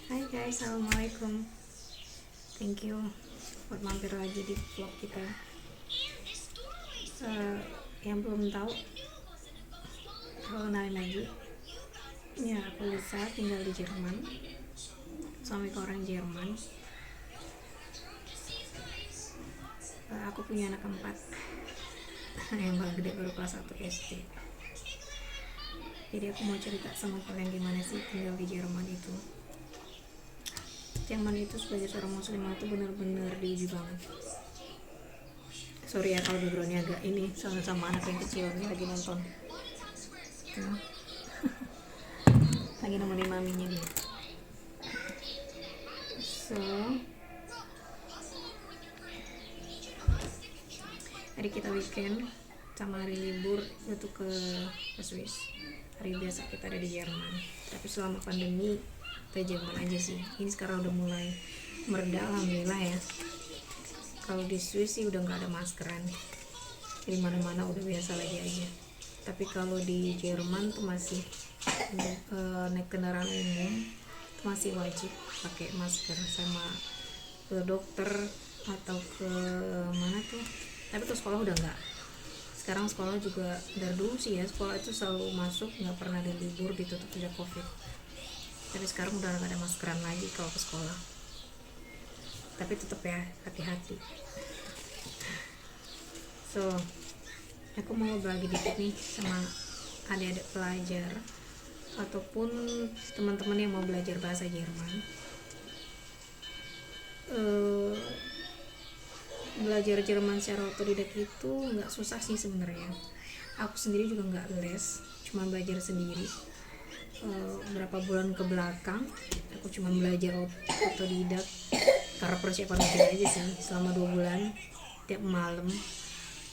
Hai guys, assalamualaikum. Thank you buat mampir lagi di vlog kita. Eh, yang belum tahu, aku kenalin lagi. Ya, aku Lisa, tinggal di Jerman. Suamiku orang Jerman. Aku punya anak keempat, yang paling gede baru kelas 1 SD. Jadi aku mau cerita sama kalian gimana sih tinggal di Jerman itu. Jerman itu sebagai seorang muslimah itu benar-benar diuji banget. Sorry ya kalau backgroundnya agak ini, sama anak yang kecil nih lagi nonton. Tuh. Lagi nemenin maminya dia. So, hari kita weekend sama hari libur itu ke Swiss. Hari biasa kita ada di Jerman. Tapi selama pandemi kita Jerman aja sih. Ini sekarang udah mulai mereda, alhamdulillah ya. Kalau di Swiss sih udah nggak ada maskeran, jadi mana-mana udah biasa lagi aja. Tapi kalau di Jerman tuh masih naik kendaraan umum tuh masih wajib pakai masker, sama ke dokter atau ke mana tuh. Tapi ke sekolah udah nggak. Sekarang sekolah juga dari dulu sih ya, sekolah itu selalu masuk, nggak pernah ada libur, ditutup sejak COVID. Tapi sekarang udah nggak ada maskeran lagi kalau ke sekolah. Tapi tetap ya hati-hati. So, aku mau berbagi dikit nih sama adik-adik pelajar ataupun teman-teman yang mau belajar bahasa Jerman. Belajar Jerman secara otodidak itu nggak susah sih sebenarnya. Aku sendiri juga nggak les, cuma belajar sendiri. Berapa bulan ke belakang aku cuma belajar otodidak karena persiapan ujian aja sih, selama 2 bulan tiap malam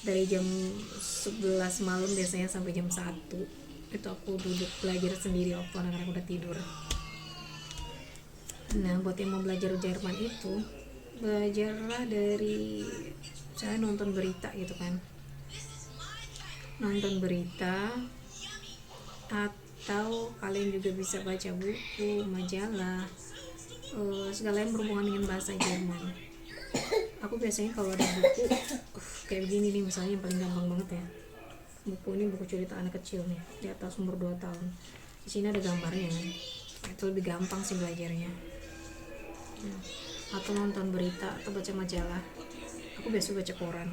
dari jam 11 malam biasanya sampai jam 1 itu aku duduk belajar sendiri waktu anak-anak udah tidur. Nah, buat yang mau belajar Jerman itu, belajarlah dari saya nonton berita gitu kan, nonton berita, atau kalian juga bisa baca buku, majalah, segala yang berhubungan dengan bahasa Jerman. Aku biasanya kalau ada buku kayak begini nih, misalnya yang paling gampang banget ya, buku ini buku cerita anak kecil nih, di atas umur 2 tahun. Di sini ada gambarnya kan, itu lebih gampang sih belajarnya. Nah, atau nonton berita atau baca majalah. Aku biasa baca koran.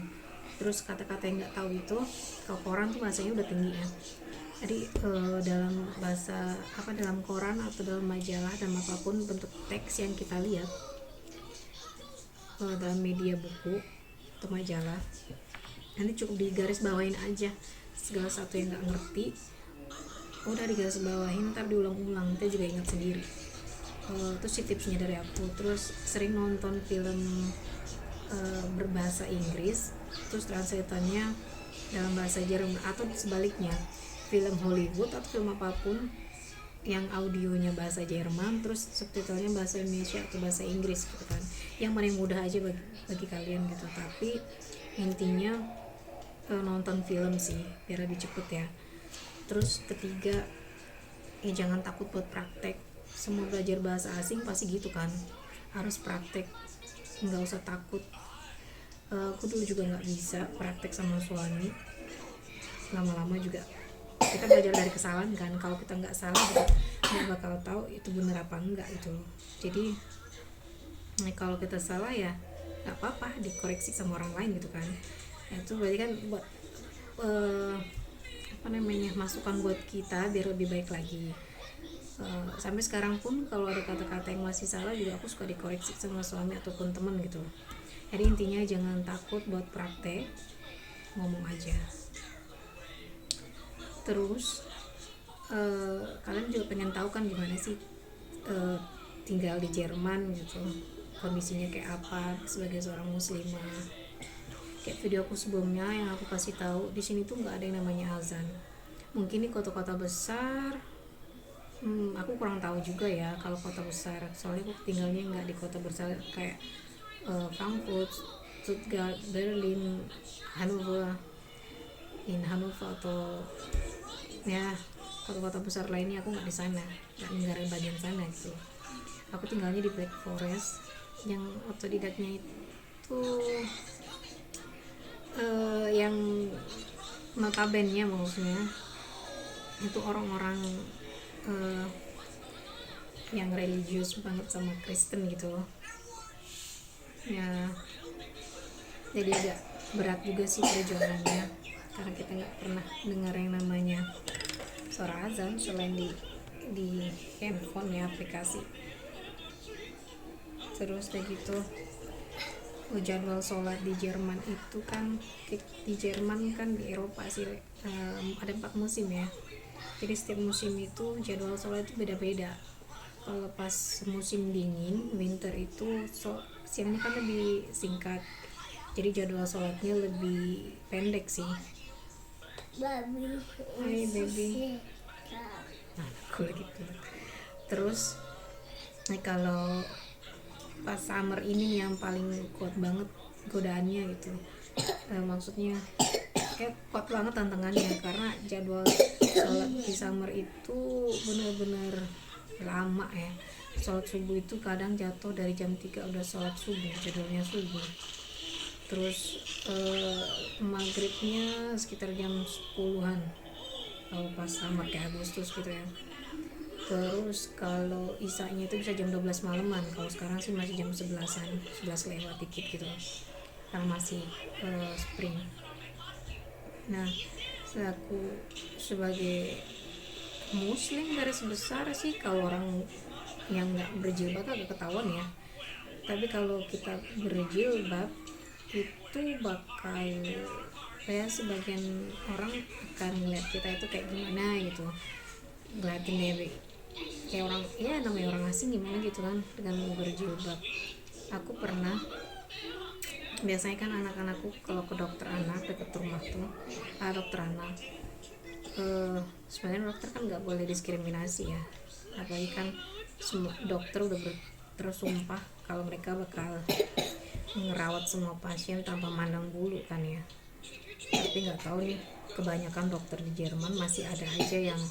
Terus kata-kata yang nggak tahu itu, kalau koran tuh bahasanya udah tinggi ya. Jadi dalam bahasa dalam koran atau dalam majalah dan apapun bentuk teks yang kita lihat dalam media buku atau majalah, nanti cukup digaris bawain aja segala satu yang nggak ngerti, udah digaris bawahin, ntar diulang-ulang, kita juga ingat sendiri. Terus sih tipsnya dari aku. Terus sering nonton film berbahasa Inggris, terus translatannya dalam bahasa Jerman, atau sebaliknya film Hollywood atau film apapun yang audionya bahasa Jerman terus subtitlenya bahasa Indonesia atau bahasa Inggris gitu kan, yang mana yang mudah aja bagi kalian gitu. Tapi intinya nonton film sih biar lebih cepet ya. Terus ketiga, jangan takut buat praktek. Semua belajar bahasa asing pasti gitu kan, harus praktek, nggak usah takut. Aku dulu juga nggak bisa praktek sama suami, lama-lama juga kita belajar dari kesalahan kan. Kalau kita nggak salah juga nggak bakal tahu itu benar apa enggak itu. Jadi kalau kita salah ya nggak apa-apa, dikoreksi sama orang lain gitu kan. Itu berarti kan buat masukan buat kita biar lebih baik lagi. Sampai sekarang pun kalau ada kata-kata yang masih salah juga aku suka dikoreksi sama suami ataupun teman gitu. Jadi intinya jangan takut buat praktek, ngomong aja. Terus kalian juga pengen tahu kan gimana sih tinggal di Jerman gitu, kondisinya kayak apa sebagai seorang muslimah. Kayak video aku sebelumnya yang aku kasih tahu, di sini tuh nggak ada yang namanya azan. Mungkin di kota-kota besar, aku kurang tahu juga ya kalau kota besar, soalnya aku tinggalnya nggak di kota besar kayak Frankfurt, Stuttgart, Berlin, Hannover atau ya kota-kota besar lainnya, aku nggak di sana. negara bagian sana gitu. Aku tinggalnya di Black Forest. Yang otodidaknya itu yang notabene maksudnya itu orang-orang yang religius banget sama Kristen gitu loh ya. Jadi agak berat juga sih perjuangannya, karena kita nggak pernah dengar yang namanya suara azan selain di handphone ya, aplikasi. Terus kayak gitu, jadwal sholat di Jerman itu kan, di Jerman kan di Eropa sih ada 4 musim ya. Jadi setiap musim itu jadwal sholat itu beda-beda. Kalau pas musim dingin, winter itu siangnya kan lebih singkat, jadi jadwal sholatnya lebih pendek sih. Hai baby, nah, aku lagi tuh. Terus kalau pas summer ini yang paling kuat banget godaannya gitu, maksudnya kayak kuat banget tantangannya, karena jadwal sholat di summer itu bener-bener lama ya. Sholat subuh itu kadang jatuh dari jam 3 udah sholat subuh, jadwalnya subuh. Terus maghribnya sekitar jam 10-an kalau pas summer kayak Agustus gitu ya. Terus kalau isanya itu bisa jam 12 malaman. Kalau sekarang sih masih jam 11-an, 11 lewat dikit gitu, karena masih spring. Nah, aku sebagai muslim garis besar sih, kalau orang yang nggak berjilbab agak ketahuan ya, tapi kalau kita berjilbab itu bakal kayak sebagian orang akan ngeliat kita itu kayak gimana gitu, ngeliatin deh kayak orang ya, namanya orang asing gimana gitu kan dengan berjilbab. Aku pernah, biasanya kan anak-anakku kalau ke dokter anak dekat rumah tuh dokter anak, sebenarnya dokter kan nggak boleh diskriminasi ya, apalagi kan semua dokter udah tersumpah kalau mereka bakal ngerawat semua pasien tanpa mandang bulu kan ya. Tapi nggak tahu nih, kebanyakan dokter di Jerman masih ada aja yang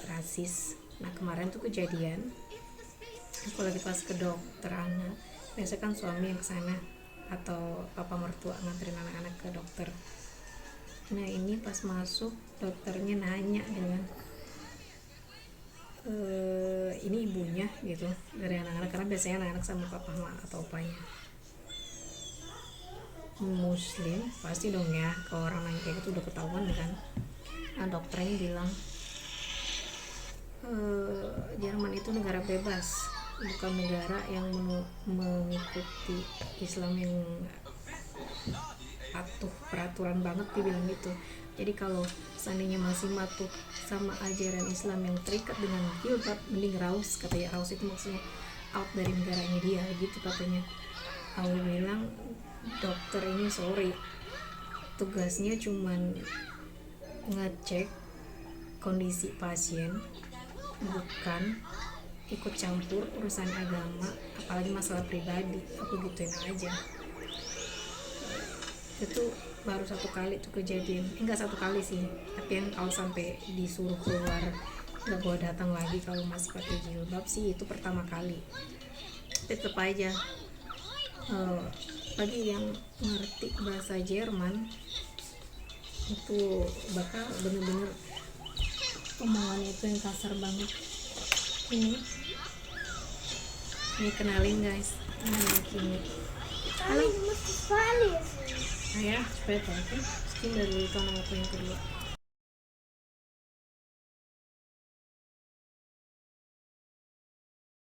rasis. Nah kemarin tuh kejadian, aku lagi pas ke dokter anak, biasa kan suami yang kesana atau papa mertua nganterin anak-anak ke dokter. Nah ini pas masuk dokternya nanya dengan ini ibunya gitu dari anak-anak, karena biasanya anak-anak sama papa atau opanya muslim pasti dong ya, kalau orang nanya kayak gitu udah ketahuan kan. Nah dokternya bilang Jerman itu negara bebas, bukan negara yang mengikuti Islam yang patuh peraturan banget, dibilang gitu. Jadi kalau seandainya masih patuh sama ajaran Islam yang terikat dengan jilbab, mending raus, katanya. Raus itu maksudnya out dari negaranya dia gitu katanya. Aku bilang, dokter ini sorry, tugasnya cuman ngecek kondisi pasien, bukan ikut campur urusan agama, apalagi masalah pribadi. Aku gituin aja. Itu baru 1 kali tuh kejadian, enggak 1 kali sih, tapi yang kalau sampai disuruh keluar nggak boleh datang lagi kalau masih pakai jilbab sih, itu pertama kali. Tetep aja bagi yang ngerti bahasa Jerman itu bakal bener-bener omongannya itu yang kasar banget. Ini kenalin guys, ini Kimi. Halo. Ya, sepeda oke. Sekian dari tonton aku yang kedua.